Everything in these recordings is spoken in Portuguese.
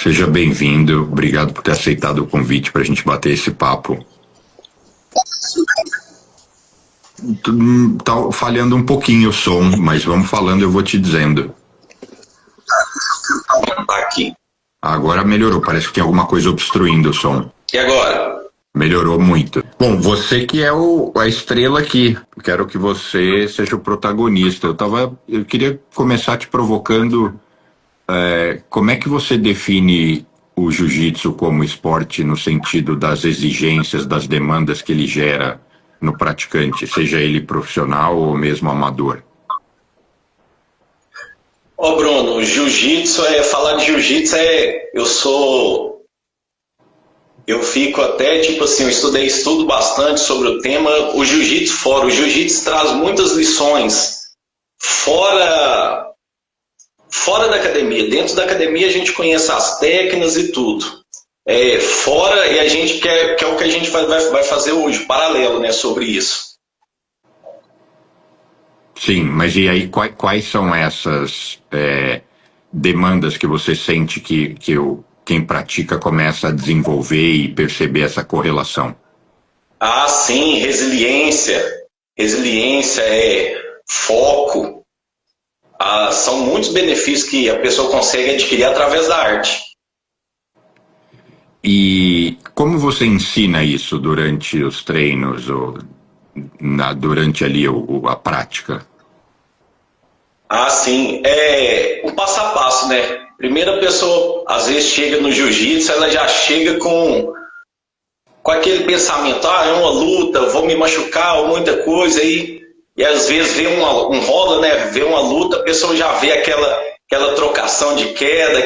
Seja bem-vindo, obrigado por ter aceitado o convite para a gente bater esse papo. Tá falhando um pouquinho o som, mas vamos falando, eu vou te dizendo. Tá aqui. Agora melhorou, parece que tem alguma coisa obstruindo o som. E agora? Melhorou muito. Bom, você que é a estrela aqui, quero que você seja o protagonista. Eu queria começar te provocando, como é que você define o jiu-jitsu como esporte no sentido das exigências, das demandas que ele gera no praticante, seja ele profissional ou mesmo amador? Ô Bruno, jiu-jitsu falar de jiu-jitsu eu fico até, tipo assim, eu estudo bastante sobre o tema, o jiu-jitsu traz muitas lições fora da academia. Dentro da academia a gente conhece as técnicas e tudo. Fora, e a gente quer o que a gente vai fazer hoje, paralelo, né, sobre isso. Sim, mas e aí quais são essas demandas que você sente que quem pratica começa a desenvolver e perceber essa correlação? Ah, sim, resiliência. Resiliência foco. São muitos benefícios que a pessoa consegue adquirir através da arte. E como você ensina isso durante os treinos ou durante ali a prática? Ah, sim. O passo a passo, né? Primeiro a pessoa, às vezes, chega no jiu-jitsu, ela já chega com aquele pensamento, é uma luta, vou me machucar, ou muita coisa, e às vezes vê vê uma luta, a pessoa já vê aquela trocação de queda,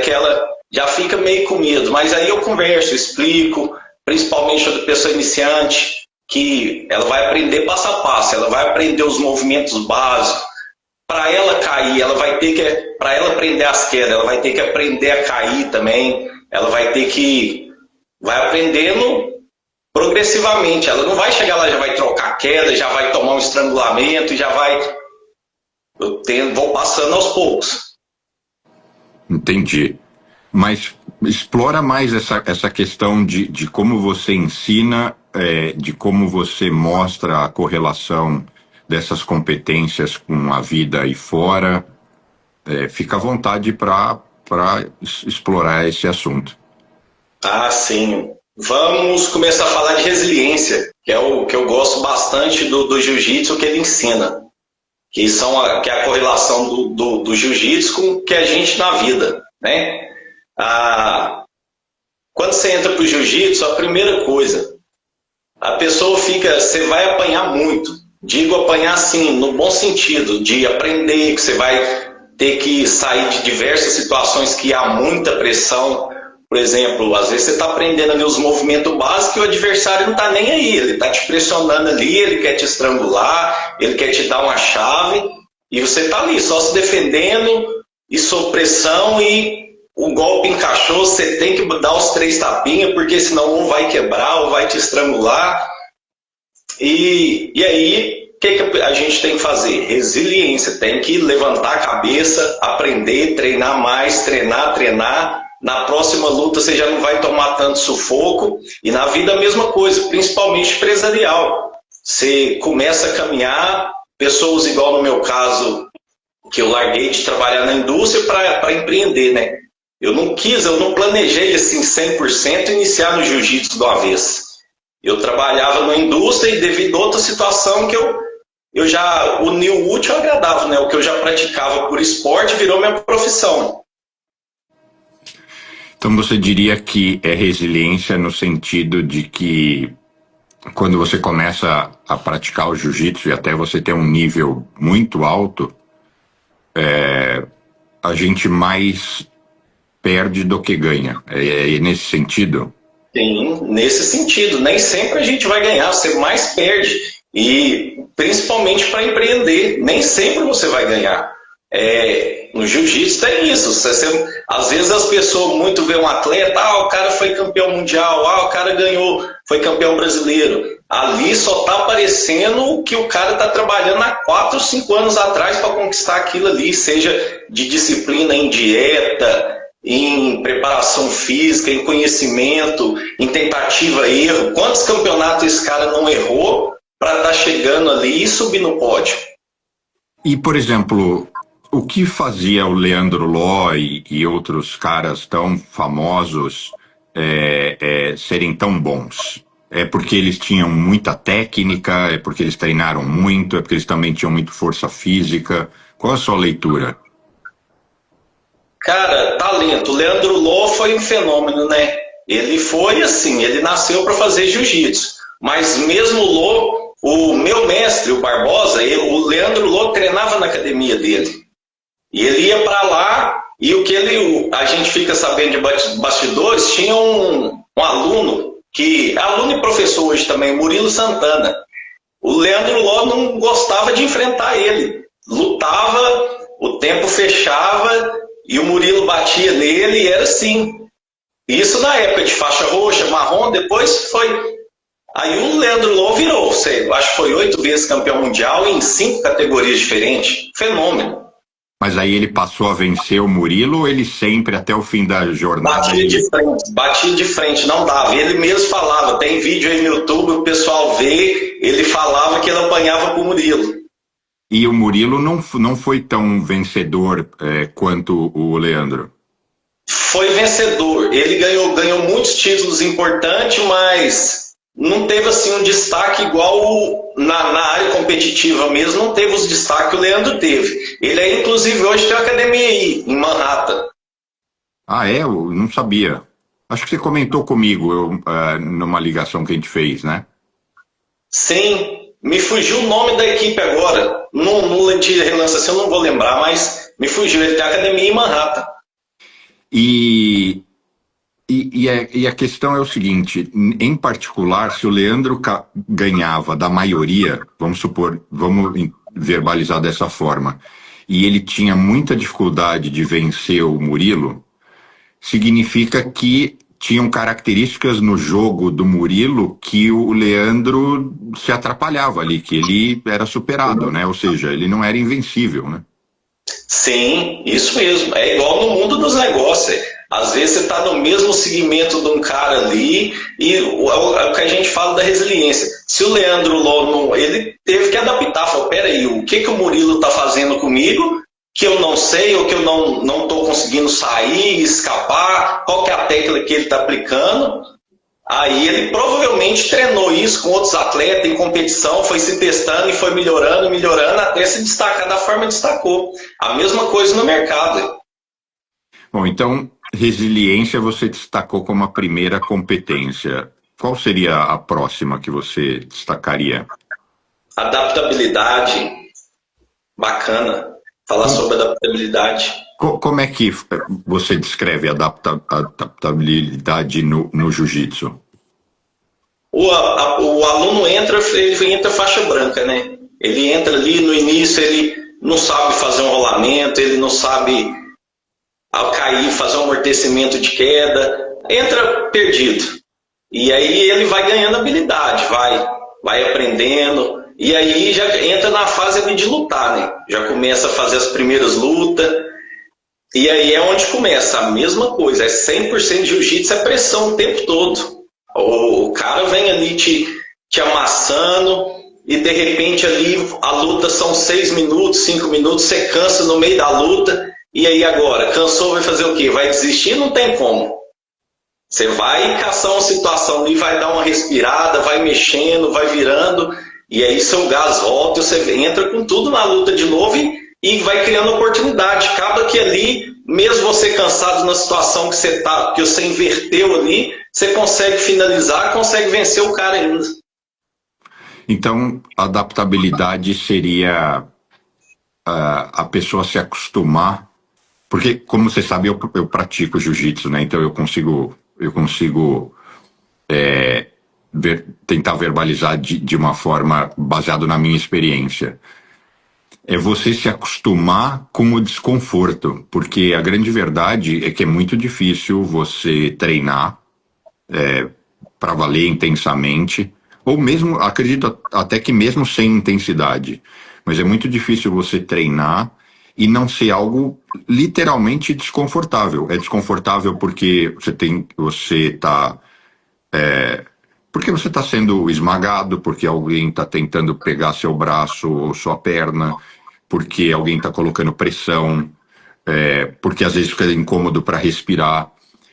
já fica meio com medo. Mas aí eu converso, explico, principalmente a pessoa iniciante, que ela vai aprender passo a passo, ela vai aprender os movimentos básicos. Para ela cair, para ela aprender as quedas, ela vai ter que aprender a cair também, ela vai aprendendo progressivamente, ela não vai chegar lá, já vai trocar queda, já vai tomar um estrangulamento, vou passando aos poucos. Entendi. Mas explora mais essa questão de como você ensina, de como você mostra a correlação dessas competências com a vida aí fora. Fica à vontade para explorar esse assunto. Ah, sim. Vamos começar a falar de resiliência, que é o que eu gosto bastante do jiu-jitsu que ele ensina. Que é a correlação do jiu-jitsu com o que a gente na vida, né? Quando você entra para o jiu-jitsu, a primeira coisa, a pessoa você vai apanhar muito. Digo apanhar assim, no bom sentido, de aprender, que você vai ter que sair de diversas situações que há muita pressão. Por exemplo, às vezes você está aprendendo ali os movimentos básicos e o adversário não está nem aí. Ele está te pressionando ali, ele quer te estrangular, ele quer te dar uma chave e você está ali só se defendendo e sob pressão e o golpe encaixou, você tem que dar os 3 tapinhas porque senão um vai quebrar ou vai te estrangular. E aí, o que a gente tem que fazer? Resiliência, tem que levantar a cabeça, aprender, treinar mais, treinar. Na próxima luta você já não vai tomar tanto sufoco. E na vida a mesma coisa, principalmente empresarial. Você começa a caminhar, pessoas igual no meu caso, que eu larguei de trabalhar na indústria para empreender, né? Eu não planejei assim 100% iniciar no jiu-jitsu de uma vez. Eu trabalhava na indústria e devido a outra situação que eu já uni o útil ao agradável, né? O que eu já praticava por esporte virou minha profissão. Então você diria que é resiliência no sentido de que quando você começa a praticar o jiu-jitsu e até você ter um nível muito alto, a gente mais perde do que ganha. É nesse sentido? Sim, nesse sentido. Nem sempre a gente vai ganhar, você mais perde. E principalmente para empreender, nem sempre você vai ganhar. No jiu-jitsu tem isso. Às vezes as pessoas muito veem um atleta, o cara foi campeão mundial, o cara foi campeão brasileiro. Ali só está aparecendo que o cara está trabalhando há 4 ou 5 anos atrás para conquistar aquilo ali, seja de disciplina em dieta, em preparação física, em conhecimento, em tentativa e erro. Quantos campeonatos esse cara não errou para estar chegando ali e subir no pódio? E, por exemplo, o que fazia o Leandro Ló e outros caras tão famosos serem tão bons? É porque eles tinham muita técnica? É porque eles treinaram muito? É porque eles também tinham muita força física? Qual a sua leitura? Cara, talento. O Leandro Ló foi um fenômeno, né? Ele foi assim, ele nasceu para fazer jiu-jitsu. Mas mesmo o Ló, o meu mestre, o Barbosa, o Leandro Ló treinava na academia dele. E ele ia para lá e a gente fica sabendo de bastidores, tinha um aluno, aluno e professor hoje também, Murilo Santana. O Leandro Ló não gostava de enfrentar ele. Lutava, o tempo fechava e o Murilo batia nele e era assim. Isso na época de faixa roxa, marrom, depois foi. Aí o Leandro Ló virou, acho que foi 8 vezes campeão mundial em 5 categorias diferentes. Fenômeno. Mas aí ele passou a vencer o Murilo ou ele sempre, até o fim da jornada... Batia de frente, não dava. Ele mesmo falava, tem vídeo aí no YouTube, o pessoal vê, ele falava que ele apanhava pro Murilo. E o Murilo não foi tão vencedor quanto o Leandro? Foi vencedor. Ele ganhou muitos títulos importantes, mas não teve assim um destaque igual na área competitiva mesmo, não teve os destaques que o Leandro teve. Ele inclusive hoje tem uma academia aí, em Manhattan. Ah, é? Eu não sabia. Acho que você comentou comigo numa ligação que a gente fez, né? Sim. Me fugiu o nome da equipe agora. No relance assim eu não vou lembrar, mas me fugiu. Ele tem a academia em Manhattan. E a questão é o seguinte, em particular, se o Leandro ganhava da maioria, vamos verbalizar dessa forma, e ele tinha muita dificuldade de vencer o Murilo, significa que tinham características no jogo do Murilo que o Leandro se atrapalhava ali, que ele era superado, né? Ou seja, ele não era invencível, né? Sim, isso mesmo. É igual no mundo dos negócios. Às vezes você está no mesmo segmento de um cara ali e o que a gente fala da resiliência. Se o Leandro Ló, ele teve que adaptar. Falou, peraí, o que o Murilo está fazendo comigo que eu não sei ou que eu não estou conseguindo sair, escapar, qual que é a técnica que ele está aplicando. Aí ele provavelmente treinou isso com outros atletas em competição, foi se testando e foi melhorando, até se destacar da forma que destacou. A mesma coisa no mercado. Bom, então, resiliência você destacou como a primeira competência. Qual seria a próxima que você destacaria? Adaptabilidade. Bacana. Falar sobre adaptabilidade. Como é que você descreve a adaptabilidade no jiu-jitsu? O aluno ele entra faixa branca, né? Ele entra ali no início, ele não sabe fazer um rolamento, ele não sabe ao cair fazer um amortecimento de queda, entra perdido. E aí ele vai ganhando habilidade, vai aprendendo. E aí já entra na fase ali de lutar, né? Já começa a fazer as primeiras lutas. E aí é onde começa a mesma coisa. É 100% de jiu-jitsu, é pressão o tempo todo. O cara vem ali te amassando e de repente ali a luta são 6 minutos, 5 minutos, você cansa no meio da luta. E aí agora? Cansou, vai fazer o quê? Vai desistir? Não tem como. Você vai caçar uma situação ali, vai dar uma respirada, vai mexendo, vai virando... E aí seu gás volta, você entra com tudo na luta de novo e vai criando oportunidade. Acaba que ali, mesmo você cansado na situação que você tá, que você inverteu ali, você consegue finalizar, consegue vencer o cara ainda. Então, adaptabilidade seria a pessoa se acostumar, porque, como você sabe, eu pratico jiu-jitsu, né? Então eu consigo tentar verbalizar de uma forma baseada na minha experiência. É você se acostumar com o desconforto, porque a grande verdade é que é muito difícil você treinar para valer intensamente, ou mesmo, acredito até que mesmo sem intensidade, mas é muito difícil você treinar e não ser algo literalmente desconfortável. É desconfortável porque porque você está sendo esmagado, porque alguém está tentando pegar seu braço ou sua perna, porque alguém está colocando pressão, porque às vezes fica incômodo para respirar.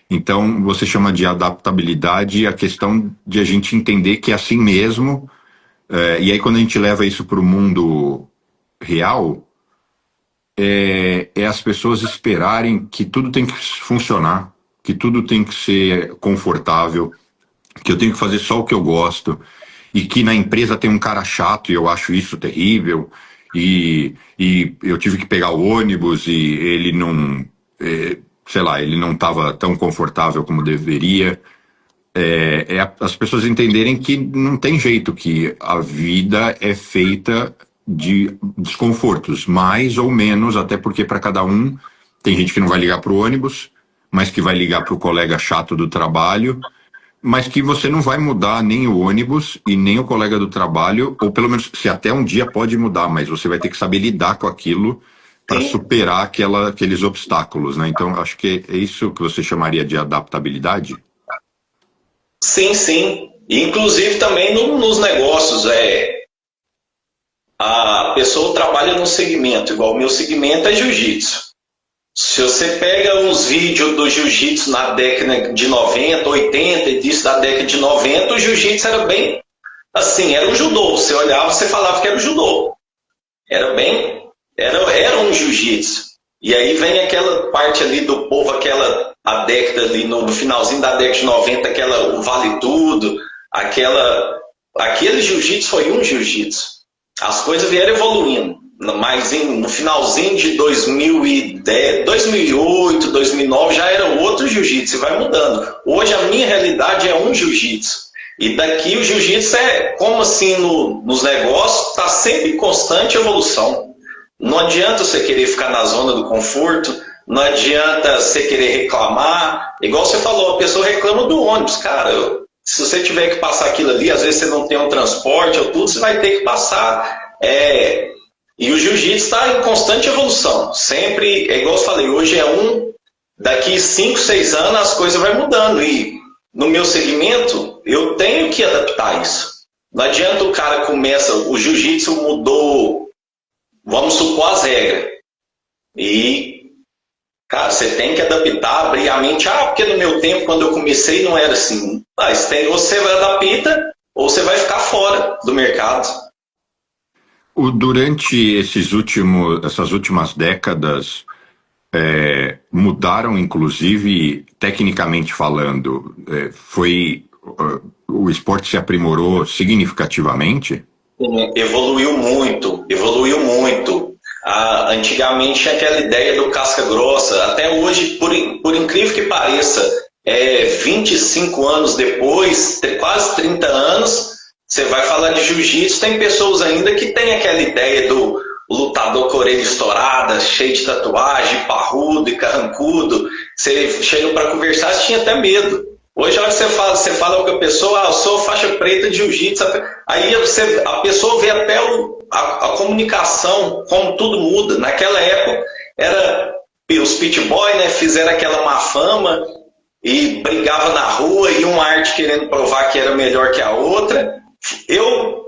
Então, você chama de adaptabilidade a questão de a gente entender que é assim mesmo. E aí, quando a gente leva isso para o mundo real, é as pessoas esperarem que tudo tem que funcionar, que tudo tem que ser confortável, que eu tenho que fazer só o que eu gosto, e que na empresa tem um cara chato e eu acho isso terrível, e eu tive que pegar o ônibus e ele não, sei lá, ele não estava tão confortável como deveria. As pessoas entenderem que não tem jeito, que a vida é feita de desconfortos, mais ou menos, até porque para cada um tem gente que não vai ligar para o ônibus, mas que vai ligar para o colega chato do trabalho, mas que você não vai mudar nem o ônibus e nem o colega do trabalho, ou pelo menos se até um dia pode mudar, mas você vai ter que saber lidar com aquilo para superar aqueles obstáculos, né? Então, acho que é isso que você chamaria de adaptabilidade. Sim, sim. E, inclusive também nos negócios. A pessoa trabalha num segmento, igual o meu segmento é jiu-jitsu. Se você pega os vídeos do jiu-jitsu na década de 90, 80, início da década de 90, o jiu-jitsu era bem assim, era um judô. Você olhava, você falava que era o judô. Era um jiu-jitsu. E aí vem aquela parte ali do povo, a década ali, no finalzinho da década de 90, o vale tudo, aquele jiu-jitsu foi um jiu-jitsu. As coisas vieram evoluindo. Mas no finalzinho de 2010, 2008, 2009 já era outro jiu-jitsu e vai mudando. Hoje a minha realidade é um jiu-jitsu. E daqui o jiu-jitsu como assim nos negócios, está sempre em constante evolução. Não adianta você querer ficar na zona do conforto, não adianta você querer reclamar. Igual você falou, a pessoa reclama do ônibus. Cara, se você tiver que passar aquilo ali, às vezes você não tem um transporte ou tudo, você vai ter que passar. E o jiu-jitsu está em constante evolução. Sempre, igual eu falei, hoje daqui 5, 6 anos as coisas vão mudando. E no meu segmento, eu tenho que adaptar isso. Não adianta o cara o jiu-jitsu mudou, vamos supor, as regras. E, cara, você tem que adaptar, abrir a mente. Porque no meu tempo, quando eu comecei, não era assim. Ou você vai adaptar, ou você vai ficar fora do mercado. Durante essas últimas décadas, mudaram, inclusive, tecnicamente falando, o esporte se aprimorou significativamente? Evoluiu muito, evoluiu muito. Antigamente tinha aquela ideia do casca grossa, até hoje, por incrível que pareça, 25 anos depois, quase 30 anos, você vai falar de jiu-jitsu, tem pessoas ainda que tem aquela ideia do lutador com a orelha estourada, cheio de tatuagem, parrudo e carrancudo. Você chega para conversar, você tinha até medo. Hoje, a hora que você fala com a pessoa, eu sou faixa preta de jiu-jitsu, aí a pessoa vê até a comunicação, como tudo muda. Naquela época, os pit boy, né, fizeram aquela má fama e brigava na rua e uma arte querendo provar que era melhor que a outra. Eu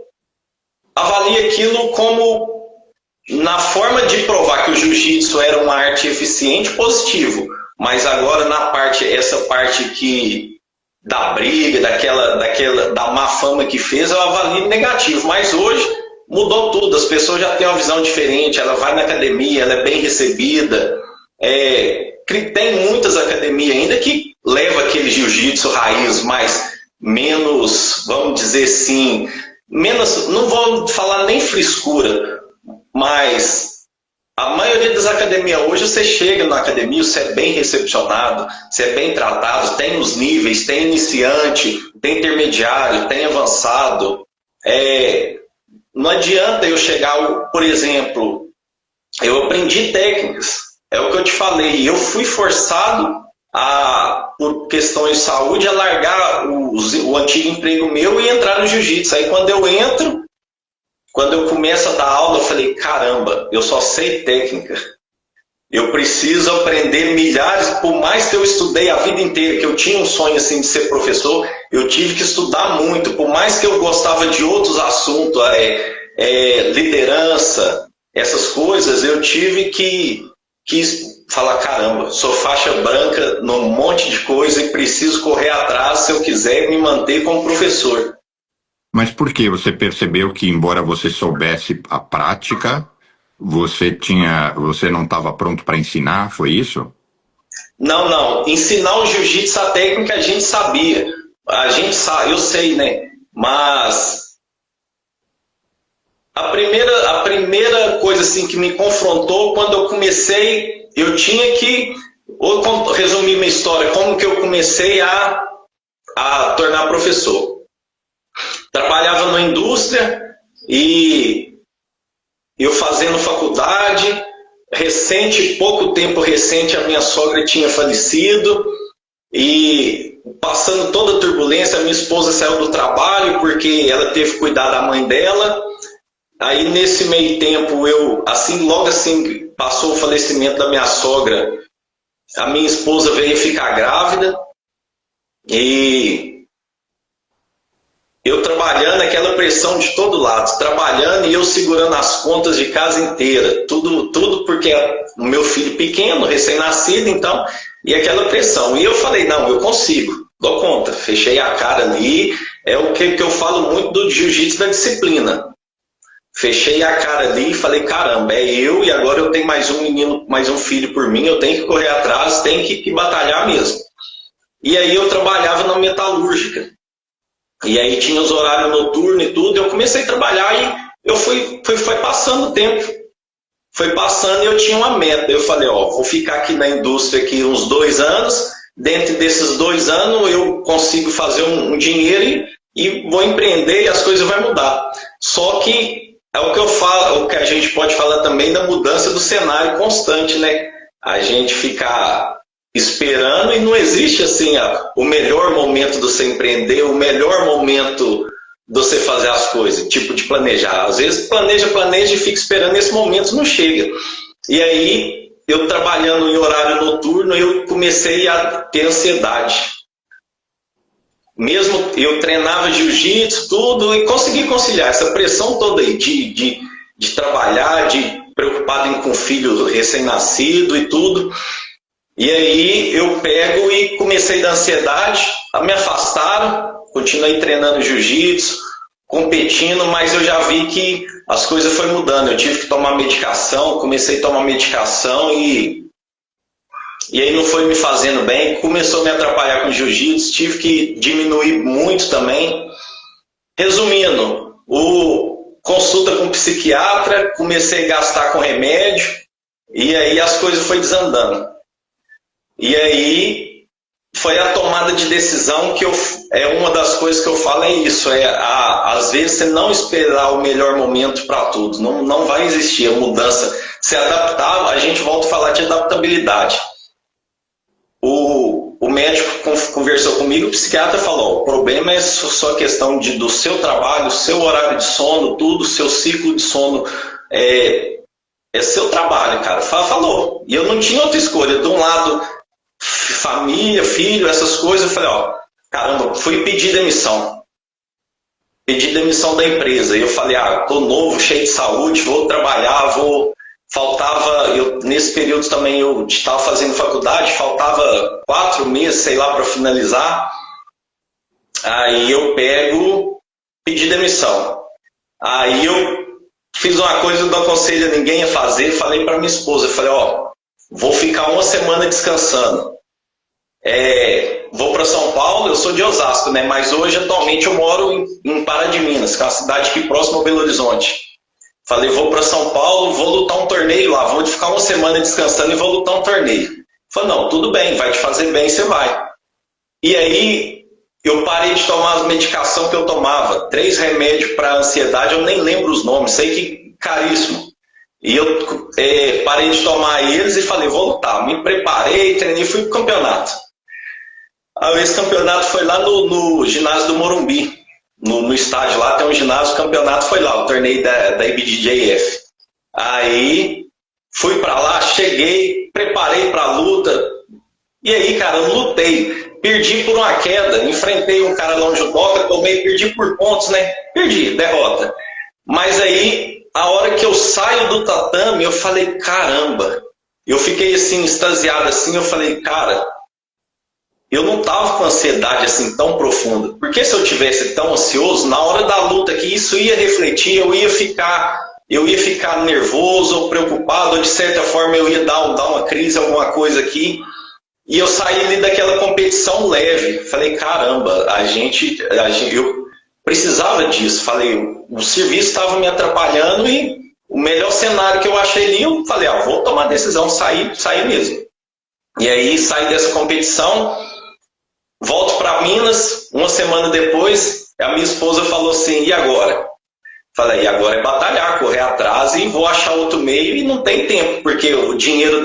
avalio aquilo como na forma de provar que o jiu-jitsu era uma arte eficiente, positivo. Mas agora essa parte da briga, da má fama que fez, eu avalio negativo. Mas hoje mudou tudo, as pessoas já têm uma visão diferente, ela vai na academia, ela é bem recebida. Tem muitas academias ainda que levam aquele jiu-jitsu raiz, mas menos, vamos dizer assim, não vou falar nem frescura, mas a maioria das academias hoje, você chega na academia, você é bem recepcionado, você é bem tratado, tem os níveis, tem iniciante, tem intermediário, tem avançado. Não adianta eu chegar, por exemplo, eu aprendi técnicas, é o que eu te falei, eu fui forçado por questões de saúde, a largar o antigo emprego meu e entrar no jiu-jitsu. Aí quando eu começo a dar aula, eu falei, caramba, eu só sei técnica. eu preciso aprender milhares, por mais que eu estudei a vida inteira, que eu tinha um sonho assim de ser professor, eu tive que estudar muito, por mais que eu gostava de outros assuntos, liderança, essas coisas, eu tive que falar, caramba, sou faixa branca num monte de coisa e preciso correr atrás se eu quiser me manter como professor. Mas por que você percebeu que, embora você soubesse a prática, você não estava pronto para ensinar? Foi isso? Não. Ensinar o jiu-jitsu, a técnica a gente sabia. A gente sabe, eu sei, né? Mas a primeira coisa assim que me confrontou, quando eu comecei, eu tinha que resumir minha história, como que eu comecei a tornar professor. Trabalhava na indústria e eu fazendo faculdade, pouco tempo recente, a minha sogra tinha falecido e passando toda a turbulência, a minha esposa saiu do trabalho porque ela teve que cuidar da mãe dela. Aí nesse meio tempo, logo assim passou o falecimento da minha sogra, a minha esposa veio ficar grávida e eu trabalhando, aquela pressão de todo lado, trabalhando e eu segurando as contas de casa inteira, tudo porque o meu filho pequeno, recém-nascido, então, e aquela pressão. E eu falei, não, eu consigo, dou conta, fechei a cara ali, é o que eu falo muito do jiu-jitsu, da disciplina. Fechei a cara ali e falei, caramba, é eu e agora eu tenho mais um menino, mais um filho por mim, eu tenho que correr atrás, tenho que batalhar mesmo. E aí eu trabalhava na metalúrgica. E aí tinha os horários noturnos e tudo, eu comecei a trabalhar e foi passando o tempo. Foi passando e eu tinha uma meta. Eu falei, vou ficar aqui na indústria aqui uns 2 anos, dentro desses 2 anos eu consigo fazer um dinheiro e vou empreender e as coisas vão mudar. Só que é o que eu falo, o que a gente pode falar também da mudança do cenário constante, né? A gente ficar esperando e não existe assim o melhor momento de você empreender, o melhor momento de você fazer as coisas, tipo de planejar. Às vezes planeja e fica esperando, esse momento não chega. E aí, eu trabalhando em horário noturno, eu comecei a ter ansiedade. Mesmo eu treinava jiu-jitsu, tudo, e consegui conciliar essa pressão toda aí de trabalhar, de preocupado com o filho recém-nascido e tudo. E aí eu pego e comecei da ansiedade, me afastaram, continuei treinando jiu-jitsu, competindo, mas eu já vi que as coisas foram mudando. Eu tive que tomar medicação, comecei a tomar medicação e aí não foi me fazendo bem, começou a me atrapalhar com jiu-jitsu, tive que diminuir muito também. Resumindo, consulta com psiquiatra, comecei a gastar com remédio e aí as coisas foram desandando. E aí foi a tomada de decisão que é uma das coisas que eu falo, é isso, às vezes você não esperar o melhor momento para tudo, não vai existir a mudança, se adaptar, a gente volta a falar de adaptabilidade. O médico conversou comigo, o psiquiatra falou, o problema é só questão do seu trabalho, seu horário de sono, tudo, seu ciclo de sono, é seu trabalho, cara, falou, e eu não tinha outra escolha, de um lado família, filho, essas coisas, eu falei, caramba, fui pedir demissão. Pedi demissão da empresa. E eu falei, tô novo, cheio de saúde, vou trabalhar, nesse período também eu estava fazendo faculdade, faltava 4 meses, sei lá, para finalizar. Aí eu pedi demissão. Aí eu fiz uma coisa que eu não aconselho a ninguém a fazer, falei para minha esposa, eu falei, vou ficar 1 semana descansando. Vou para São Paulo, eu sou de Osasco, né? Mas hoje, atualmente, eu moro em Pará de Minas, que é uma cidade aqui próxima ao Belo Horizonte. Falei, vou para São Paulo, vou lutar um torneio lá, vou ficar 1 semana descansando e vou lutar um torneio. Falei, não, tudo bem, vai te fazer bem, você vai. E aí, eu parei de tomar as medicações que eu tomava. 3 remédios para ansiedade, eu nem lembro os nomes, sei que caríssimo. E eu parei de tomar eles e falei, vou lutar. Me preparei, treinei, fui pro campeonato. Esse campeonato foi lá no ginásio do Morumbi. No estádio lá tem um ginásio, o campeonato foi lá, o torneio da IBJJF. Aí Fui para lá, cheguei, preparei para a luta. E aí, cara, eu lutei. Perdi por uma queda, enfrentei um cara lá no judoca, tomei, perdi por pontos, né? Perdi, derrota. Mas aí, a hora que eu saio do tatame, eu falei, caramba. Eu fiquei assim, extasiado assim, eu falei, cara, eu não tava com ansiedade assim tão profunda. Porque se eu tivesse tão ansioso, na hora da luta que isso ia refletir, eu ia ficar nervoso ou preocupado, ou de certa forma eu ia dar uma crise, alguma coisa aqui. E eu saí ali daquela competição leve. Falei, caramba, eu precisava disso. Falei, o serviço estava me atrapalhando e o melhor cenário que eu achei ali, eu falei, vou tomar a decisão, sair mesmo. E aí saí dessa competição, volto para Minas, uma semana depois, a minha esposa falou assim, e agora? Falei, e agora é batalhar, correr atrás e vou achar outro meio, e não tem tempo, porque o dinheiro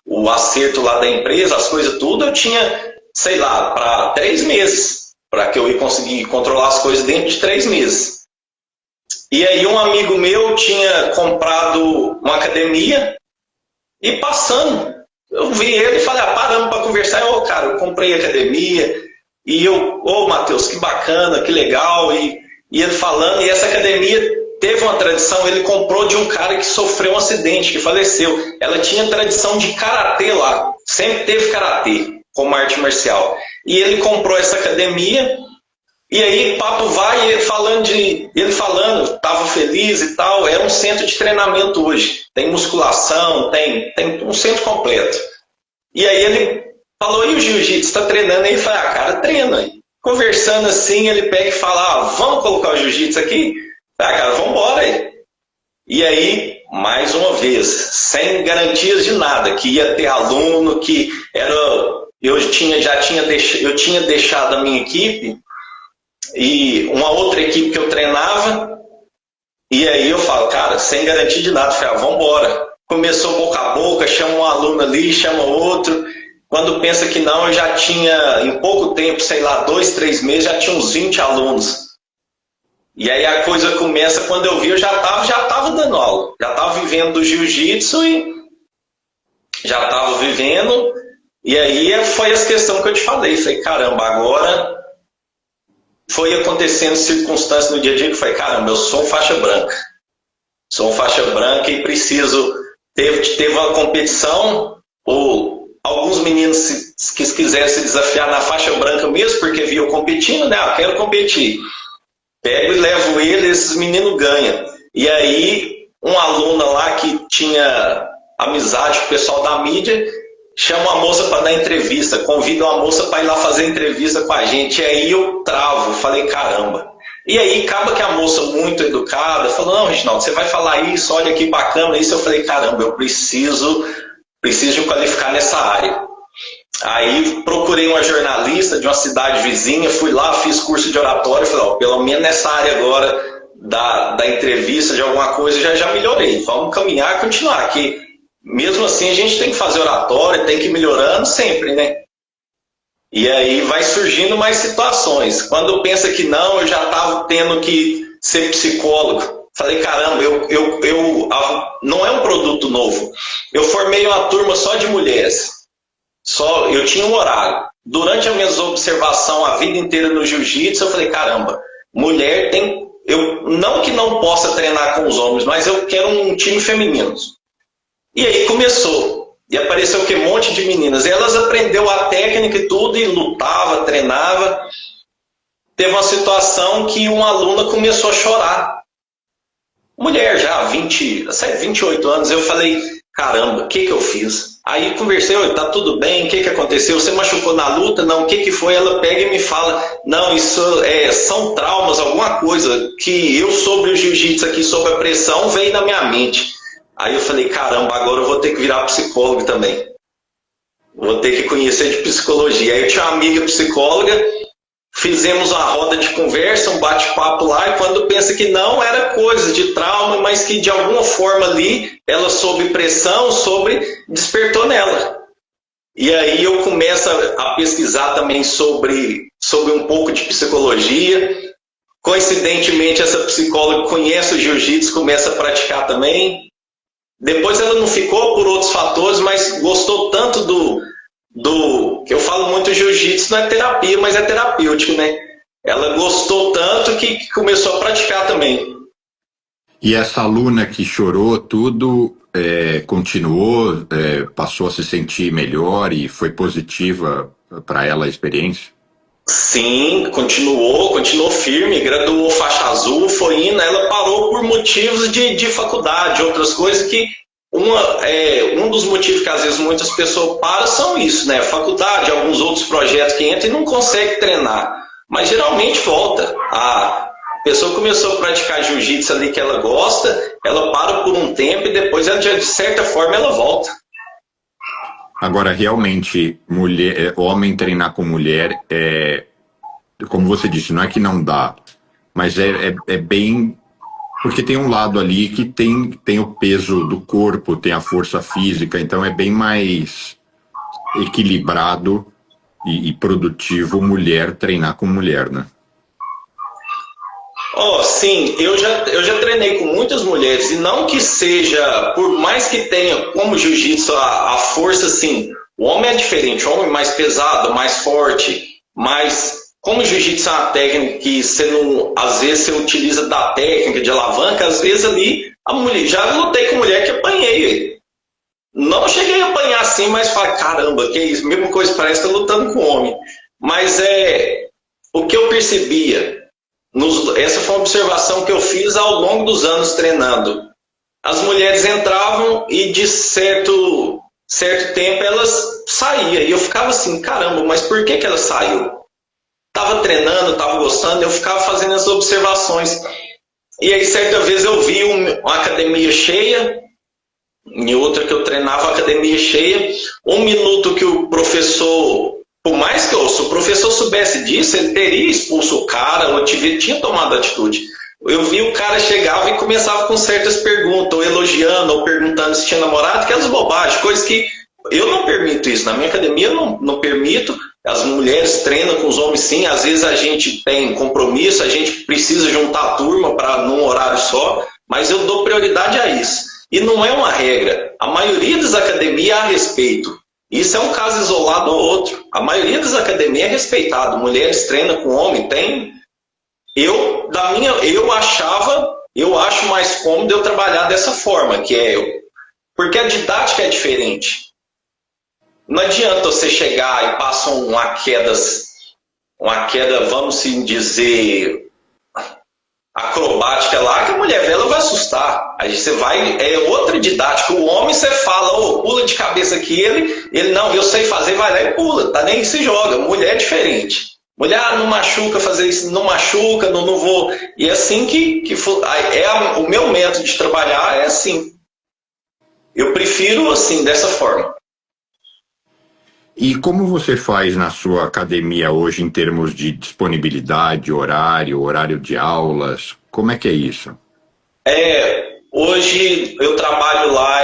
o acerto lá da empresa, as coisas tudo, eu tinha, sei lá, para 3 meses, para que eu ia conseguir controlar as coisas dentro de 3 meses. E aí um amigo meu tinha comprado uma academia e passando, eu vi ele e falei, paramos para conversar, cara, eu comprei academia, e Matheus, que bacana, que legal, e ele falando, e essa academia teve uma tradição, ele comprou de um cara que sofreu um acidente, que faleceu. Ela tinha tradição de karatê lá, sempre teve karatê como arte marcial. E ele comprou essa academia, e aí papo vai, ele falando, estava feliz e tal, é um centro de treinamento hoje. Tem musculação, tem um centro completo. E aí ele falou, e o jiu-jitsu, está treinando? Aí eu falei, cara, treina. Conversando assim, ele pega e fala, vamos colocar o jiu-jitsu aqui? Cara, vamos embora aí. E aí, mais uma vez, sem garantias de nada, que ia ter aluno, que era... Eu tinha deixado a minha equipe e uma outra equipe que eu treinava, e aí eu falo, cara, sem garantia de nada, eu falei, vamos embora. Começou boca a boca, chama um aluno ali, chama outro. Quando pensa que não, eu já tinha, em pouco tempo, sei lá, 2, 3 meses, já tinha uns 20 alunos. E aí a coisa começa, quando eu vi, eu já estava dando aula. Já estava vivendo do jiu-jitsu e já estava vivendo. E aí foi essa questão que eu te falei. Falei, caramba, agora foi acontecendo circunstâncias no dia a dia que eu falei, caramba, eu sou faixa branca. Sou um faixa branca e preciso... Teve uma competição, ou alguns meninos que quiserem se desafiar na faixa branca mesmo, porque viam competindo, né? Eu quero competir. Pego e levo ele, esses meninos ganham. E aí, um aluno lá que tinha amizade com o pessoal da mídia, chama uma moça para dar entrevista, convida uma moça para ir lá fazer entrevista com a gente. E aí eu travo, falei, caramba. E aí, acaba que a moça muito educada falou, não, Reginaldo, você vai falar isso, olha que bacana isso. Eu falei, caramba, eu preciso me qualificar nessa área. Aí procurei uma jornalista de uma cidade vizinha, fui lá, fiz curso de oratório, falei, pelo menos nessa área agora da entrevista, de alguma coisa, já melhorei. Vamos caminhar e continuar, que mesmo assim a gente tem que fazer oratório, tem que ir melhorando sempre, né? E aí vai surgindo mais situações. Quando pensa que não, eu já estava tendo que ser psicólogo. Falei, caramba, não é um produto novo. Eu formei uma turma só de mulheres. Eu tinha um horário. Durante a minha observação a vida inteira no jiu-jitsu, eu falei, caramba, mulher tem... não que não possa treinar com os homens, mas eu quero um time feminino. E aí começou. E apareceu o que? Um monte de meninas. E elas aprenderam a técnica e tudo, e lutava, treinava. Teve uma situação que uma aluna começou a chorar. Mulher já, 28 anos. Eu falei, caramba, o que eu fiz? Aí conversei, tá tudo bem, o que aconteceu? Você machucou na luta? Não, o que foi? Ela pega e me fala, não, isso são traumas, alguma coisa que eu sobre o jiu-jitsu aqui, sobre a pressão, veio na minha mente. Aí eu falei, caramba, agora eu vou ter que virar psicólogo também. Vou ter que conhecer de psicologia. Aí eu tinha uma amiga psicóloga, fizemos uma roda de conversa, um bate-papo lá, e quando pensa que não, era coisa de trauma, mas que de alguma forma ali, ela sob pressão, despertou nela. E aí eu começo a pesquisar também sobre um pouco de psicologia. Coincidentemente, essa psicóloga conhece o jiu-jitsu, começa a praticar também. Depois ela não ficou por outros fatores, mas gostou tanto que eu falo muito, jiu-jitsu não é terapia, mas é terapêutico, né? Ela gostou tanto que começou a praticar também. E essa aluna que chorou tudo, continuou, passou a se sentir melhor e foi positiva para ela a experiência? Sim, continuou firme, graduou faixa azul, foi indo, ela parou por motivos de faculdade, outras coisas que um dos motivos que às vezes muitas pessoas param são isso, né? Faculdade, alguns outros projetos que entram e não consegue treinar. Mas geralmente volta. A pessoa começou a praticar jiu-jitsu ali que ela gosta, ela para por um tempo e depois, ela, de certa forma, ela volta. Agora, realmente, homem treinar com mulher, como você disse, não é que não dá, mas é bem... Porque tem um lado ali que tem o peso do corpo, tem a força física, então é bem mais equilibrado e produtivo mulher treinar com mulher, né? Oh, sim, eu já treinei com muitas mulheres, e não que seja, por mais que tenha como jiu-jitsu a força, assim, o homem é diferente, o homem é mais pesado, mais forte, mas como jiu-jitsu é uma técnica que você não, às vezes você utiliza da técnica de alavanca, às vezes ali, a mulher, já lutei com mulher que apanhei. Não cheguei a apanhar assim, mas falei, caramba, que isso, mesma coisa, parece que tá lutando com homem. Mas o que eu percebia, essa foi uma observação que eu fiz ao longo dos anos treinando. As mulheres entravam e de certo tempo elas saíam. E eu ficava assim, caramba, mas por que ela saiu? Estava treinando, estava gostando, eu ficava fazendo as observações. E aí certa vez eu vi uma academia cheia, em outra que eu treinava, academia cheia, 1 minuto que o professor... Por mais que se o professor soubesse disso, ele teria expulso o cara, ou tinha tomado atitude. Eu vi o cara chegava e começava com certas perguntas, ou elogiando, ou perguntando se tinha namorado, aquelas bobagens, coisas que eu não permito isso. Na minha academia eu não permito. As mulheres treinam com os homens sim, às vezes a gente tem compromisso, a gente precisa juntar a turma para num horário só, mas eu dou prioridade a isso. E não é uma regra. A maioria das academias há respeito. Isso é um caso isolado ou outro. A maioria das academias é respeitado. Mulheres treinam com homem, tem. Eu acho mais cômodo eu trabalhar dessa forma, porque a didática é diferente. Não adianta você chegar e passar uma queda, vamos assim dizer, acrobática lá, que a mulher velha vai assustar. Aí você vai, é outra didática. O homem você fala, pula de cabeça aqui, ele não, eu sei fazer, vai lá e pula, tá nem se joga. Mulher é diferente. Mulher não machuca, fazer isso, não machuca, não vou. E é assim o meu método de trabalhar é assim. Eu prefiro assim, dessa forma. E como você faz na sua academia hoje em termos de disponibilidade, horário de aulas? Como é que é isso? Hoje eu trabalho lá,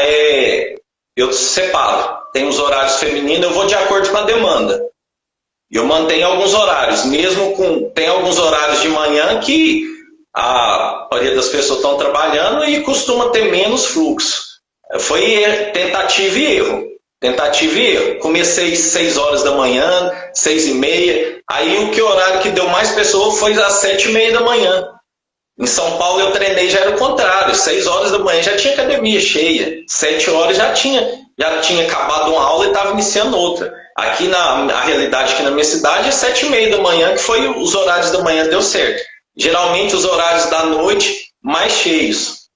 eu separo. Tem os horários femininos, eu vou de acordo com a demanda. Eu mantenho alguns horários, tem alguns horários de manhã que a maioria das pessoas estão trabalhando e costuma ter menos fluxo. Foi tentativa e erro. Comecei 6 horas da manhã, 6h30. Aí o horário que deu mais pessoas foi às 7h30 da manhã. Em São Paulo eu treinei, já era o contrário. 6 horas da manhã já tinha academia cheia. 7 horas já tinha acabado uma aula e estava iniciando outra. Aqui a realidade aqui na minha cidade é 7h30 da manhã, que foi os horários da manhã, deu certo. Geralmente os horários da noite mais cheios.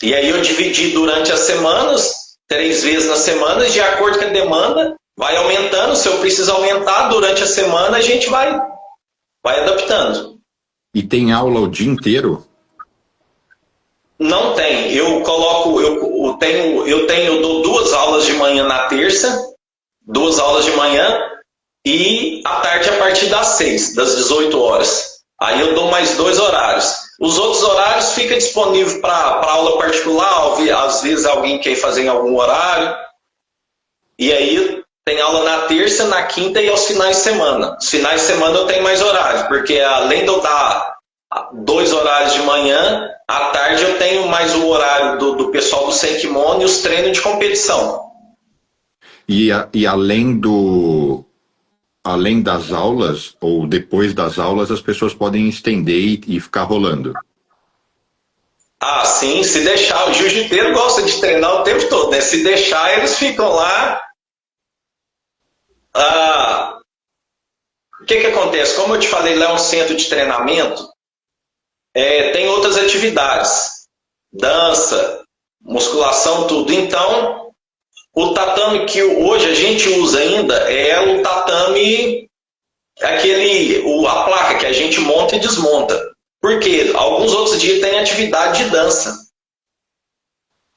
E aí eu dividi durante as semanas, 3 vezes na semana, de acordo com a demanda, vai aumentando. Se eu preciso aumentar durante a semana, a gente vai adaptando. E tem aula o dia inteiro? Não tem. Eu dou 2 aulas de manhã na terça, 2 aulas de manhã, e à tarde a partir das 6, das 18 horas. Aí eu dou mais 2 horários. Os outros horários ficam disponíveis para aula particular, às vezes alguém quer fazer em algum horário. E aí tem aula na terça, na quinta e aos finais de semana. Os finais de semana eu tenho mais horário, porque além de eu dar 2 horários de manhã, à tarde eu tenho mais o horário do pessoal do sem kimono e os treinos de competição. E além das aulas, ou depois das aulas, as pessoas podem estender e ficar rolando. Ah, sim, se deixar. O jiu-jiteiro gosta de treinar o tempo todo, né? Se deixar, eles ficam lá. O que acontece? Como eu te falei, lá é um centro de treinamento, tem outras atividades. Dança, musculação, tudo. Então, o tatame que hoje a gente usa ainda é o tatame, a placa que a gente monta e desmonta. Porque alguns outros dias tem atividade de dança.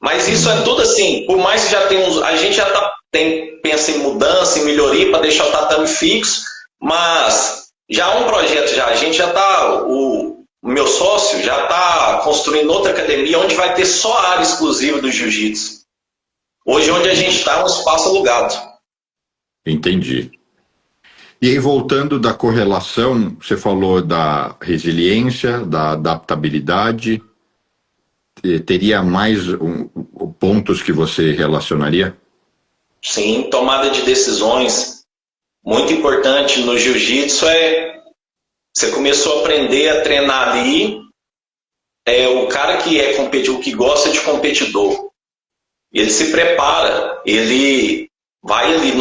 Mas isso é tudo assim, por mais que já tenha a gente já pensa em mudança, em melhoria para deixar o tatame fixo, mas já há um projeto a gente já está, o meu sócio já está construindo outra academia onde vai ter só a área exclusiva do jiu-jitsu. Hoje onde a gente está é um espaço alugado. Entendi. E aí, voltando da correlação, você falou da resiliência, da adaptabilidade. Teria mais pontos que você relacionaria? Sim, tomada de decisões. Muito importante no jiu-jitsu você começou a aprender a treinar ali, o cara que é competidor, que gosta de competidor. Ele se prepara, ele vai ali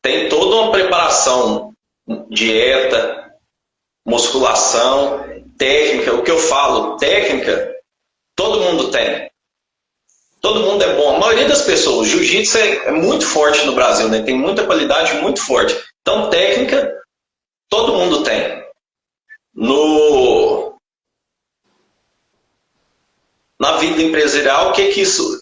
tem toda uma preparação, dieta, musculação, técnica. O que eu falo, técnica, todo mundo tem. Todo mundo é bom. A maioria das pessoas, o jiu-jitsu é muito forte no Brasil, né? Tem muita qualidade, muito forte. Então, técnica, todo mundo tem. Na vida empresarial, o que isso...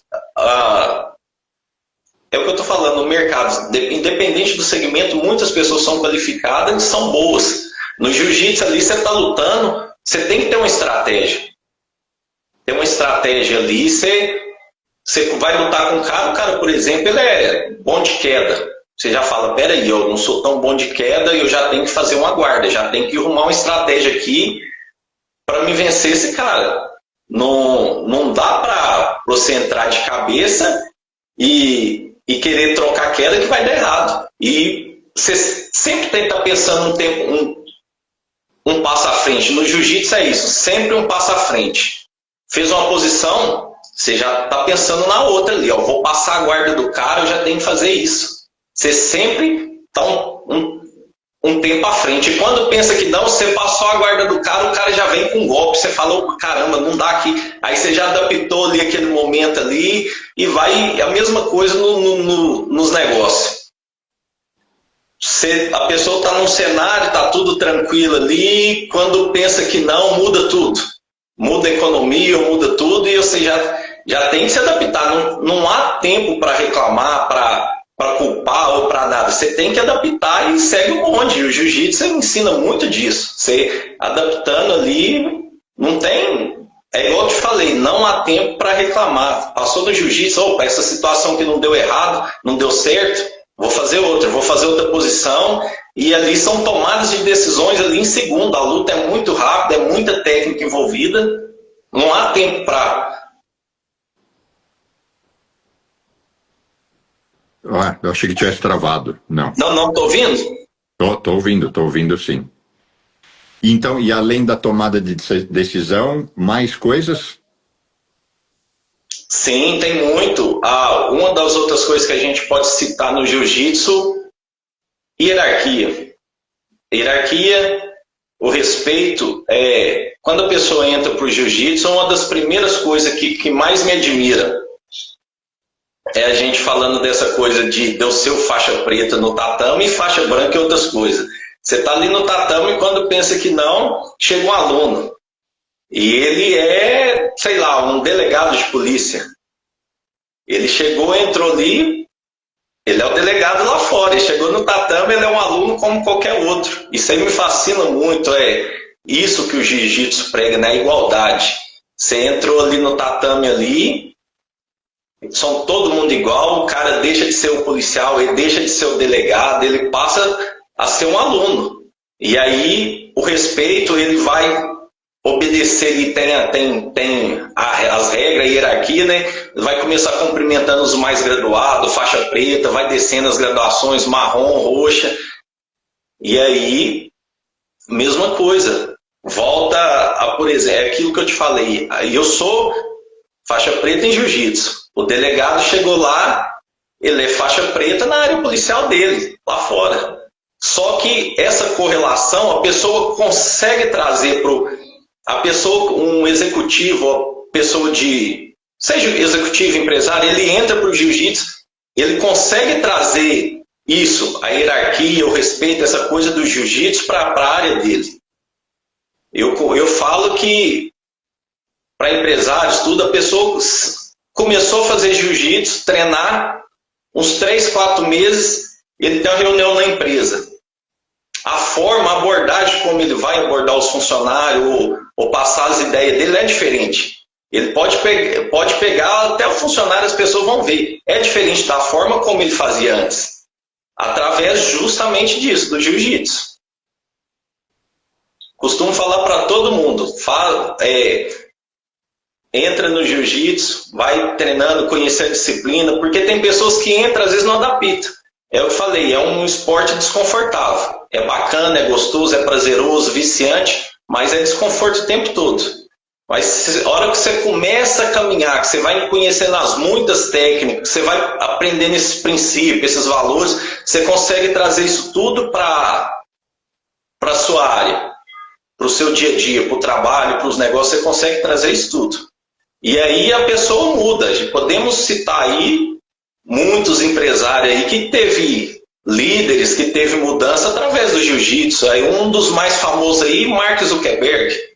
é o que eu estou falando, no mercado, independente do segmento, muitas pessoas são qualificadas e são boas. No jiu-jitsu ali, você está lutando, você tem que ter uma estratégia. Tem uma estratégia ali, você vai lutar com o cara, por exemplo, ele é bom de queda. Você já fala, peraí, eu não sou tão bom de queda, eu já tenho que fazer uma guarda, já tenho que arrumar uma estratégia aqui para me vencer esse cara. Não dá para você entrar de cabeça e querer trocar queda que vai dar errado. E você sempre tem que estar pensando um passo à frente. No jiu-jitsu é isso, sempre um passo à frente. Fez uma posição, você já está pensando na outra ali. Vou passar a guarda do cara, eu já tenho que fazer isso. Você sempre está um tempo à frente. E quando pensa que não, você passou a guarda do cara, o cara já vem com um golpe. Você falou, caramba, não dá aqui. Aí você já adaptou ali aquele momento ali e vai a mesma coisa nos negócios. A pessoa está num cenário, está tudo tranquilo ali, quando pensa que não, muda tudo. Muda a economia, muda tudo e você já tem que se adaptar. Não há tempo para reclamar, para culpar ou para nada. Você tem que adaptar e segue o bonde. O jiu-jitsu ensina muito disso. Você adaptando ali, não tem... É igual eu te falei, não há tempo para reclamar. Passou do jiu-jitsu, opa, essa situação que não deu errado, não deu certo, vou fazer outra posição. E ali são tomadas de decisões ali em segundo. A luta é muito rápida, é muita técnica envolvida. Não há tempo para... Eu achei que tivesse travado. Não. Não, tô ouvindo? Tô ouvindo sim. Então, e além da tomada de decisão, mais coisas? Sim, tem muito. Uma das outras coisas que a gente pode citar no jiu-jitsu, hierarquia. Hierarquia, o respeito. Quando a pessoa entra para o jiu-jitsu, uma das primeiras coisas que mais me admira é a gente falando dessa coisa de eu ser o faixa preta no tatame e faixa branca e outras coisas. Você está ali no tatame e quando pensa que não, chega um aluno. E ele é, sei lá, um delegado de polícia. Ele chegou, entrou ali, ele é o delegado lá fora. Ele chegou no tatame, ele é um aluno como qualquer outro. Isso aí me fascina muito, isso que o jiu-jitsu prega, né? A igualdade. Você entrou ali no tatame ali, são todo mundo igual, o cara deixa de ser o policial, ele deixa de ser o delegado, ele passa a ser um aluno. E aí o respeito, ele vai obedecer ali, tem as regras, a hierarquia, né? Vai começar cumprimentando os mais graduados, faixa preta, vai descendo as graduações marrom, roxa, e aí, mesma coisa. Volta a, por exemplo, é aquilo que eu te falei. Eu sou faixa preta em jiu-jitsu. O delegado chegou lá, ele é faixa preta na área policial dele, lá fora. Só que essa correlação a pessoa consegue trazer a pessoa, um executivo, a pessoa seja executivo, empresário, ele entra para o jiu-jitsu, ele consegue trazer isso, a hierarquia, o respeito, essa coisa do jiu-jitsu para a área dele. Eu falo que para empresários, tudo, a pessoa começou a fazer jiu-jitsu, treinar, uns 3, 4 meses, ele tem uma reunião na empresa. A forma, a abordagem, como ele vai abordar os funcionários ou passar as ideias dele é diferente. Ele pode pegar até o funcionário, as pessoas vão ver. É diferente da forma como ele fazia antes. Através justamente disso, do jiu-jitsu. Costumo falar para todo mundo, entra no jiu-jitsu, vai treinando, conhecer a disciplina, porque tem pessoas que entram, às vezes não adaptam. É o que eu falei, é um esporte desconfortável. É bacana, é gostoso, é prazeroso, viciante, mas é desconforto o tempo todo. Mas a hora que você começa a caminhar, que você vai conhecendo as muitas técnicas, que você vai aprendendo esses princípios, esses valores, você consegue trazer isso tudo para a sua área, para o seu dia a dia, para o trabalho, para os negócios, você consegue trazer isso tudo. E aí a pessoa muda. Podemos citar aí muitos empresários aí que teve líderes, que teve mudança através do jiu-jitsu. Aí um dos mais famosos aí, Mark Zuckerberg.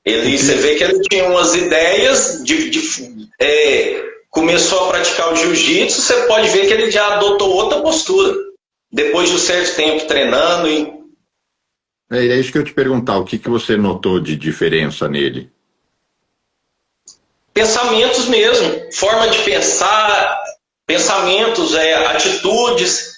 Você vê que ele tinha umas ideias, começou a praticar o jiu-jitsu, você pode ver que ele já adotou outra postura. Depois de um certo tempo treinando. É isso que eu te perguntar, o que você notou de diferença nele? Pensamentos mesmo, forma de pensar, pensamentos, atitudes.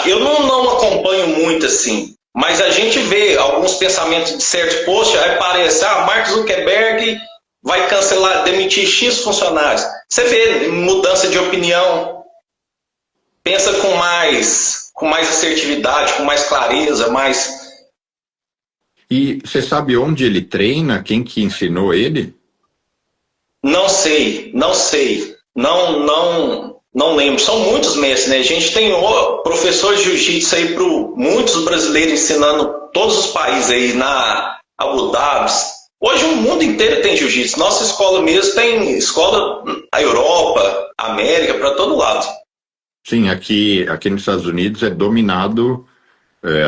Eu não acompanho muito assim, mas a gente vê alguns pensamentos de certos posts, aí parece, Mark Zuckerberg vai cancelar, demitir X funcionários. Você vê mudança de opinião, pensa com mais assertividade, com mais clareza, mais... E você sabe onde ele treina? Quem que ensinou ele? Não sei. Não lembro. São muitos mestres, né? A gente tem professores de jiu-jitsu aí para muitos brasileiros ensinando todos os países aí, na Abu Dhabi. Hoje o mundo inteiro tem jiu-jitsu. Nossa escola mesmo tem escola na Europa, América, para todo lado. Sim, aqui nos Estados Unidos é dominado,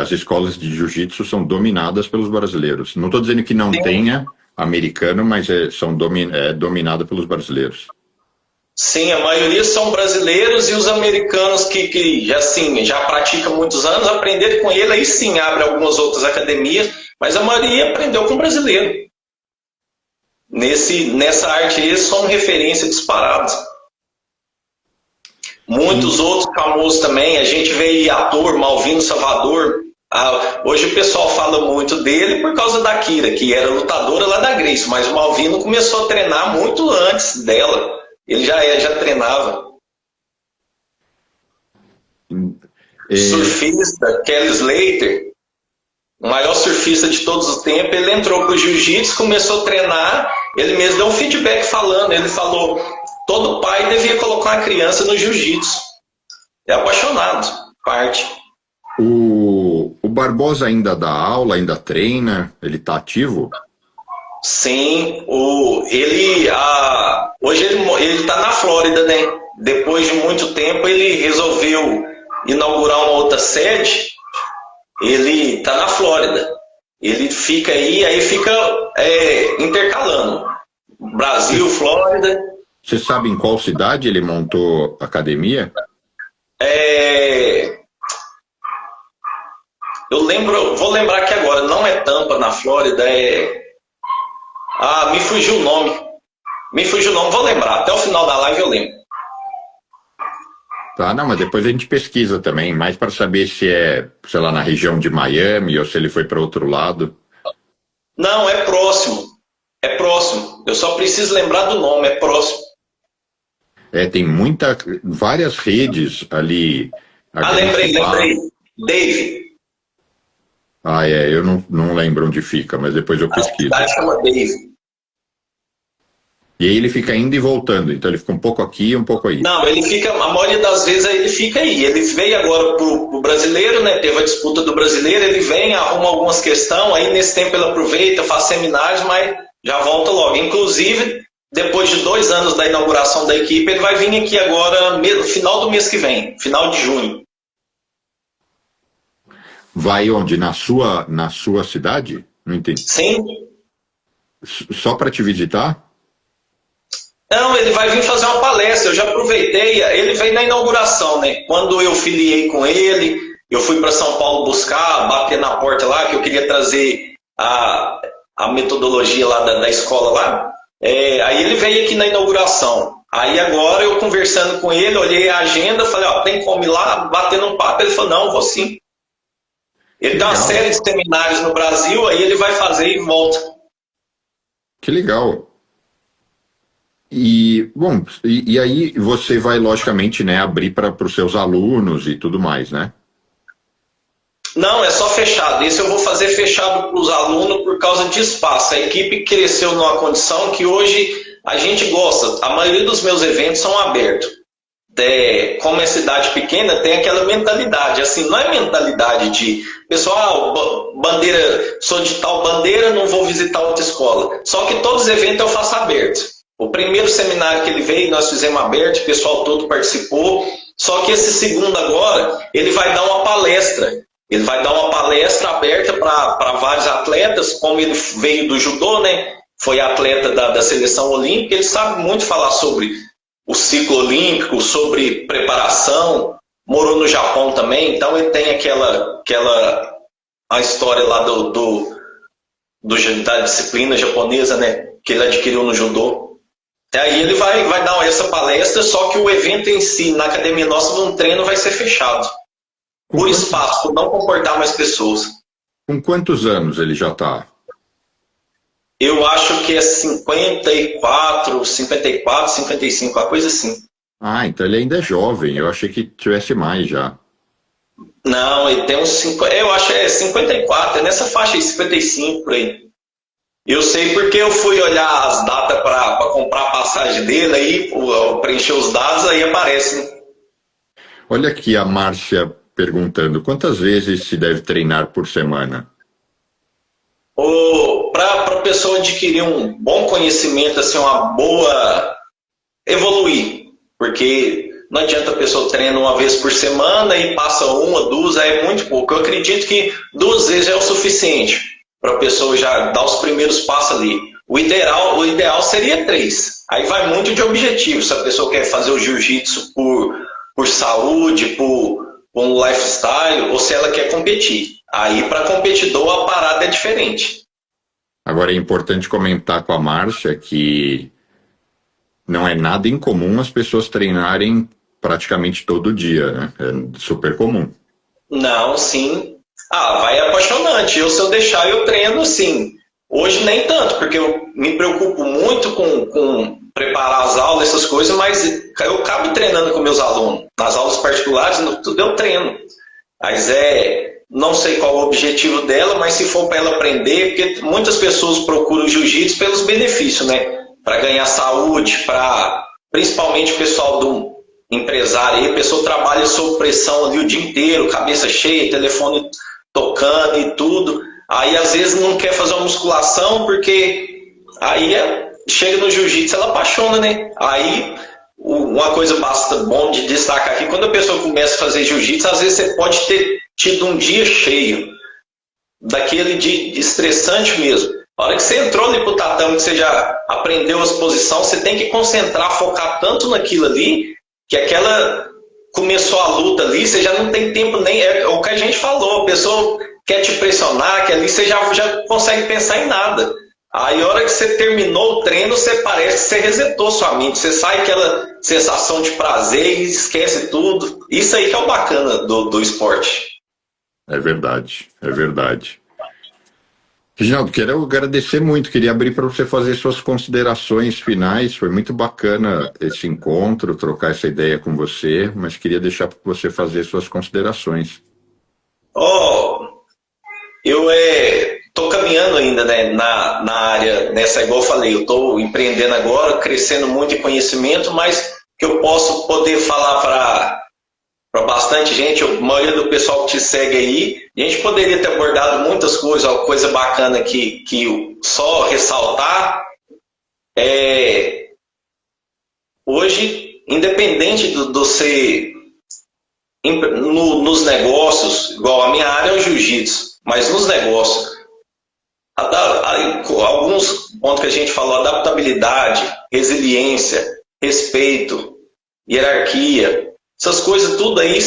as escolas de jiu-jitsu são dominadas pelos brasileiros. Não estou dizendo que não tenha americano, mas dominada pelos brasileiros. Sim, a maioria são brasileiros e os americanos que já praticam muitos anos, aprenderam com ele, aí sim abre algumas outras academias, mas a maioria aprendeu com brasileiro. Nessa arte eles são referência disparados. Muitos outros famosos também, a gente vê aí ator, Malvino Salvador. Hoje o pessoal fala muito dele por causa da Kira, que era lutadora lá da Gracie, mas o Malvino começou a treinar muito antes dela. Ele já treinava. Surfista, Kelly Slater, o maior surfista de todos os tempos, ele entrou pro jiu-jitsu, começou a treinar, ele mesmo deu um feedback falando, ele falou, todo pai devia colocar uma criança no jiu-jitsu. É apaixonado, parte. O Barbosa ainda dá aula, ainda treina? Ele está ativo? Sim, hoje ele está na Flórida, né? Depois de muito tempo ele resolveu inaugurar uma outra sede. Ele está na Flórida. Ele fica aí fica intercalando. Brasil, Flórida. Você sabe em qual cidade ele montou academia? Vou lembrar aqui agora, não é Tampa, na Flórida, me fugiu o nome. Vou lembrar, até o final da live eu lembro. Tá, não, mas depois a gente pesquisa também, mais para saber se é, sei lá, na região de Miami ou se ele foi para outro lado. Não, é próximo. É próximo. Eu só preciso lembrar do nome, é próximo. Tem várias redes ali. A Ah, Grace Bar. lembrei. Dave. Eu não lembro onde fica, mas depois eu A pesquiso. cidade chama Dave. E aí ele fica indo e voltando, então ele fica um pouco aqui e um pouco aí. Não, ele fica, a maioria das vezes ele fica aí. Ele veio agora pro brasileiro, né? Teve a disputa do brasileiro, ele vem, arruma algumas questões, aí nesse tempo ele aproveita, faz seminários, mas já volta logo. Inclusive, depois de 2 anos da inauguração da equipe, ele vai vir aqui agora, no final do mês que vem, final de junho. Vai onde? Na sua cidade? Não entendi. Sim. Só para te visitar? Não, ele vai vir fazer uma palestra. Eu já aproveitei. Ele veio na inauguração, né? Quando eu filiei com ele, eu fui para São Paulo buscar, bater na porta lá, que eu queria trazer a metodologia lá da escola lá. Aí ele veio aqui na inauguração. Aí agora eu conversando com ele, olhei a agenda, falei, ó, tem como ir lá, batendo um papo. Ele falou, não, vou sim. Ele tem uma série de seminários no Brasil, aí ele vai fazer e volta. Que legal. E, bom, e aí você vai, logicamente, né, abrir para os seus alunos e tudo mais, né? Não, é só fechado. Esse eu vou fazer fechado para os alunos por causa de espaço. A equipe cresceu numa condição que hoje a gente gosta. A maioria dos meus eventos são abertos. Como é cidade pequena, tem aquela mentalidade. Assim, não é mentalidade de pessoal, bandeira, sou de tal bandeira, não vou visitar outra escola. Só que todos os eventos eu faço aberto. O primeiro seminário que ele veio, nós fizemos aberto, o pessoal todo participou. Só que esse segundo agora, ele vai dar uma palestra. Ele vai dar uma palestra aberta para vários atletas, como ele veio do judô, né? Foi atleta da seleção olímpica, ele sabe muito falar sobre o ciclo olímpico, sobre preparação, morou no Japão também, então ele tem a história lá da disciplina japonesa, né? Que ele adquiriu no judô. Aí ele vai dar essa palestra, só que o evento em si, na academia nossa, num treino, vai ser fechado. Por espaço, por não comportar mais pessoas. Com quantos anos ele já está? Eu acho que é 54, 55, uma coisa assim. Ah, então ele ainda é jovem. Eu achei que tivesse mais já. Não, ele tem uns 50, eu acho que é 54, é nessa faixa aí, 55 por aí. Eu sei porque eu fui olhar as datas para comprar a passagem dele, aí preencher os dados, aí aparece, né? Olha aqui a Márcia perguntando, quantas vezes se deve treinar por semana? Para a pessoa adquirir um bom conhecimento, assim, uma boa... evoluir, porque não adianta a pessoa treinar uma vez por semana e passa 1, 2, aí é muito pouco. Eu acredito que 2 vezes é o suficiente para a pessoa já dar os primeiros passos ali. O ideal seria 3. Aí vai muito de objetivo. Se a pessoa quer fazer o jiu-jitsu por saúde, por um lifestyle, ou se ela quer competir. Aí, para competidor, a parada é diferente. Agora é importante comentar com a Márcia que não é nada incomum as pessoas treinarem praticamente todo dia, né? É super comum. Não, sim. Vai apaixonante. Se eu deixar, eu treino, sim. Hoje nem tanto, porque eu me preocupo muito com preparar as aulas, essas coisas, mas eu acabo treinando com meus alunos. Nas aulas particulares, tudo eu treino. Mas não sei qual o objetivo dela, mas se for para ela aprender, porque muitas pessoas procuram o jiu-jitsu pelos benefícios, né? Para ganhar saúde, principalmente o pessoal do empresário, a pessoa trabalha sob pressão ali o dia inteiro, cabeça cheia, telefone tocando e tudo. Aí às vezes não quer fazer uma musculação, porque aí chega no jiu-jitsu, ela apaixona, né? Aí uma coisa bastante bom de destacar aqui, quando a pessoa começa a fazer jiu-jitsu, às vezes você pode ter tido um dia cheio, daquele de estressante mesmo. A hora que você entrou ali pro tatame, que você já aprendeu as posições, você tem que concentrar, focar tanto naquilo ali, que começou a luta ali, você já não tem tempo nem... É o que a gente falou, a pessoa quer te pressionar, que ali você já consegue pensar em nada. Aí a hora que você terminou o treino, parece que você resetou sua mente, você sai aquela sensação de prazer e esquece tudo. Isso aí que é o bacana do esporte. É verdade, é verdade. Reginaldo, quero agradecer muito, queria abrir para você fazer suas considerações finais, foi muito bacana esse encontro, trocar essa ideia com você, mas queria deixar para você fazer suas considerações. Oh, eu tô caminhando ainda, né, na área, nessa, igual eu falei, eu estou empreendendo agora, crescendo muito em conhecimento, mas que eu posso poder falar para bastante gente, a maioria do pessoal que te segue aí, a gente poderia ter abordado muitas coisas, uma coisa bacana que só ressaltar hoje, independente do ser nos negócios, igual a minha área é o jiu-jitsu, mas nos negócios, alguns pontos que a gente falou, adaptabilidade, resiliência, respeito, hierarquia, essas coisas tudo aí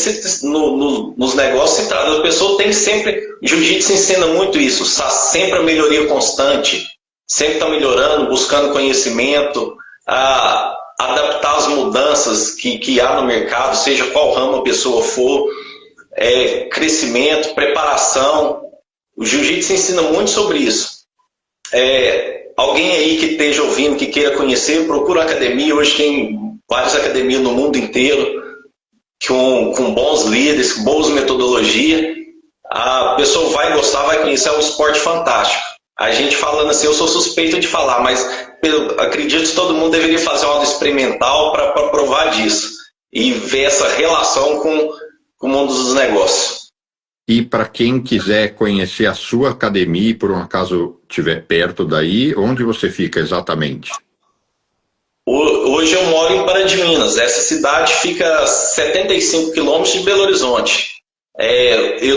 nos negócios se traduz. A pessoa tem sempre, jiu-jitsu ensina muito isso, sempre a melhoria constante, sempre está melhorando, buscando conhecimento, adaptar as mudanças que há no mercado, seja qual ramo a pessoa for, crescimento, preparação. O jiu-jitsu ensina muito sobre isso. Alguém aí que esteja ouvindo, que queira conhecer, procura uma academia. Hoje tem várias academias no mundo inteiro, com bons líderes, com boas metodologias. A pessoa vai gostar, vai conhecer, é um esporte fantástico. A gente falando assim, eu sou suspeito de falar, mas acredito que todo mundo deveria fazer uma aula experimental para provar disso e ver essa relação com o mundo dos negócios. E para quem quiser conhecer a sua academia e por um acaso estiver perto daí, onde você fica exatamente? Hoje eu moro em Pará de Minas. Essa cidade fica a 75 quilômetros de Belo Horizonte.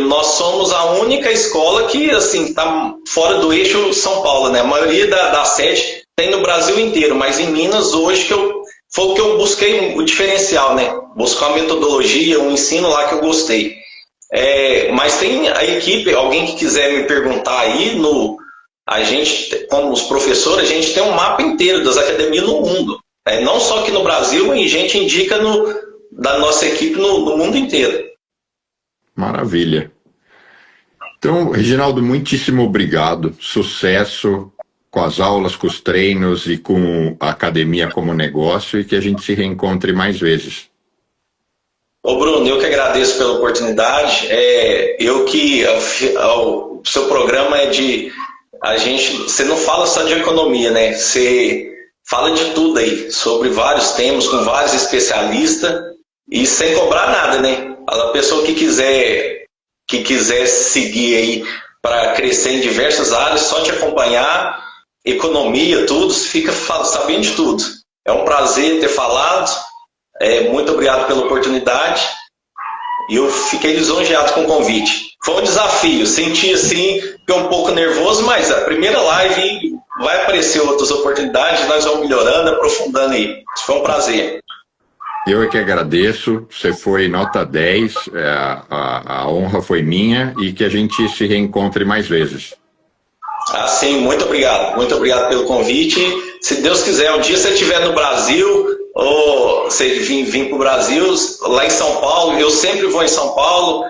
Nós somos a única escola que assim está fora do eixo São Paulo, né? A maioria da sede tem no Brasil inteiro, mas em Minas hoje foi o que eu busquei, o diferencial, né? Buscar uma metodologia, um ensino lá que eu gostei. Mas tem a equipe, alguém que quiser me perguntar aí, a gente, como os professores, a gente tem um mapa inteiro das academias no mundo. Não só aqui no Brasil, e a gente indica da nossa equipe no mundo inteiro. Maravilha. Então, Reginaldo, muitíssimo obrigado. Sucesso com as aulas, com os treinos e com a academia como negócio, e que a gente se reencontre mais vezes. Ô Bruno, eu que agradeço pela oportunidade. O seu programa você não fala só de economia, né? Você fala de tudo aí, sobre vários temas, com vários especialistas e sem cobrar nada, né? A pessoa que quiser seguir aí para crescer em diversas áreas, só te acompanhar, economia, tudo, você fica sabendo de tudo. É um prazer ter falado. Muito obrigado pela oportunidade e eu fiquei lisonjeado com o convite. Foi um desafio, senti assim, fiquei um pouco nervoso, mas a primeira live vai aparecer outras oportunidades, nós vamos melhorando, aprofundando aí. Foi um prazer. Eu é que agradeço, você foi nota 10, a honra foi minha e que a gente se reencontre mais vezes. Sim, muito obrigado pelo convite. Se Deus quiser, um dia você estiver no Brasil, ou você vir para o Brasil, lá em São Paulo, eu sempre vou em São Paulo,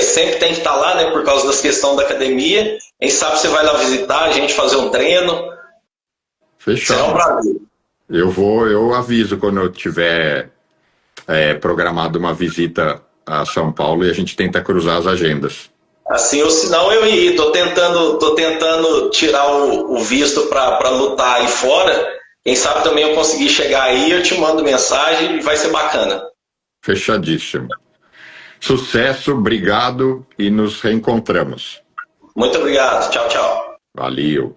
sempre tem que estar lá, né, por causa das questões da academia. Quem sabe você vai lá visitar, a gente fazer um treino. Fechado. Será um prazer. Eu aviso quando eu tiver programado uma visita a São Paulo e a gente tenta cruzar as agendas. Assim, ou senão eu ir. Tô tentando tirar o visto para lutar aí fora. Quem sabe também eu conseguir chegar aí, eu te mando mensagem e vai ser bacana. Fechadíssimo. Sucesso, obrigado e nos reencontramos. Muito obrigado. Tchau, tchau. Valeu.